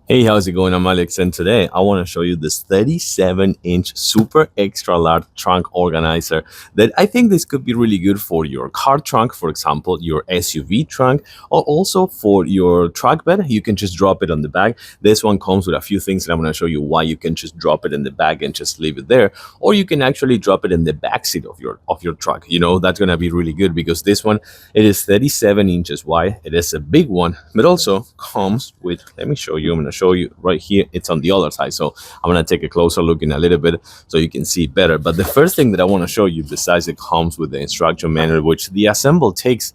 Hey, how's it going? I'm Alex, and today I want to show you this 37-inch super extra large trunk organizer that I think this could be really good for your car trunk, for example, your SUV trunk, or also for your truck bed. You can just drop it on the back. This one comes with a few things, and I'm going to show you why you can just drop it in the back and just leave it there, or you can actually drop it in the back seat of your truck. That's going to be really good because this one, it is 37 inches wide. It is a big one, but also comes with, let me show you. I'm going to show you right here. It's on the other side. So I'm going to take a closer look in a little bit so you can see better. But the first thing that I want to show you, besides it comes with the instruction manual, which the assemble takes,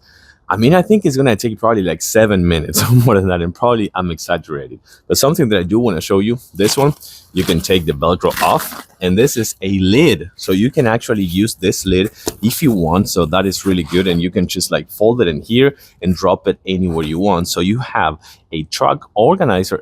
I think it's going to take probably like 7 minutes or more than that. And probably I'm exaggerating. But something that I do want to show you, this one, you can take the Velcro off. And this is a lid. So you can actually use this lid if you want. So that is really good. And you can just like fold it in here and drop it anywhere you want. So you have a trunk organizer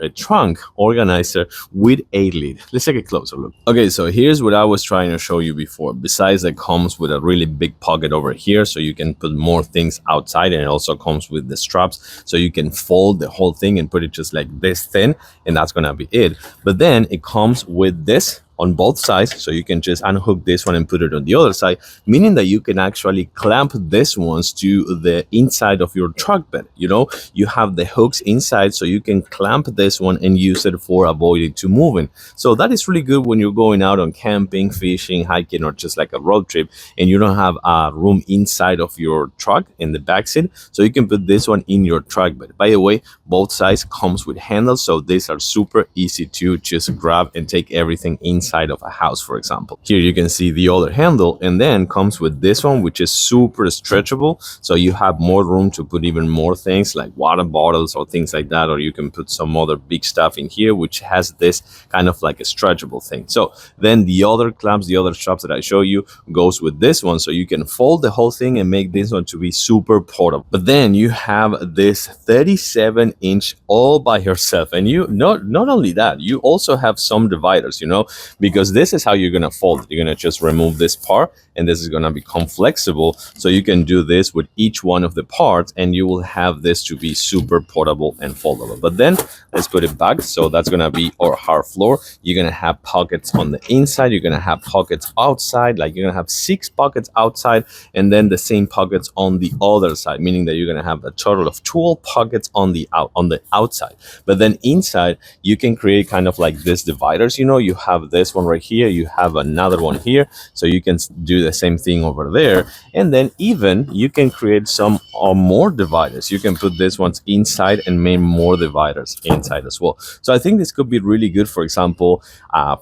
with a lid. Let's take a closer look. Okay, so here's what I was trying to show you before. Besides, it comes with a really big pocket over here, so you can put more things outside, and it also comes with the straps, so you can fold the whole thing and put it just like this thin, and that's gonna be it. But then it comes with this on both sides, so you can just unhook this one and put it on the other side, meaning that you can actually clamp this ones to the inside of your truck bed. You have the hooks inside, so you can clamp this one and use it for avoiding to moving. So that is really good when you're going out on camping, fishing, hiking, or just like a road trip, and you don't have a room inside of your truck in the back seat, so you can put this one in your truck bed. By the way, both sides comes with handles, so these are super easy to just grab and take everything inside of a house. For example, here you can see the other handle, and then comes with this one, which is super stretchable, so you have more room to put even more things like water bottles or things like that, or you can put some other big stuff in here, which has this kind of like a stretchable thing. So then the other clamps, the other straps that I show you, goes with this one, so you can fold the whole thing and make this one to be super portable. But then you have this 37-inch all by yourself, and you not only that, you also have some dividers, because this is how you're gonna fold it. You're gonna just remove this part, and this is gonna become flexible, so you can do this with each one of the parts, and you will have this to be super portable and foldable. But then let's put it back. So that's gonna be our hard floor. You're gonna have pockets on the inside, you're gonna have pockets outside, like you're gonna have 6 pockets outside, and then the same pockets on the other side, meaning that you're gonna have a total of 12 pockets on the outside. But then inside, you can create kind of like this dividers. You have this one right here, you have another one here, so you can do the same thing over there, and then even you can create some or more dividers. You can put these ones inside and make more dividers inside as well. So I think this could be really good, for example,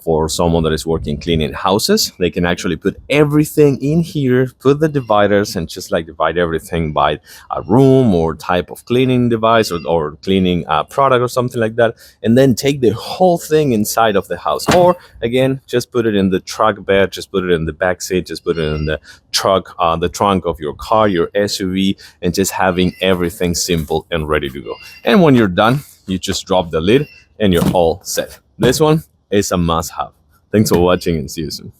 for someone that is working cleaning houses. They can actually put everything in here, put the dividers, and just like divide everything by a room or type of cleaning device, or cleaning product or something like that, and then take the whole thing inside of the house. Or again, just put it in the truck bed, just put it in the back seat, just put it in the trunk of your car, your SUV, and just having everything simple and ready to go. And when you're done, you just drop the lid and you're all set. This one is a must-have. Thanks for watching, and see you soon.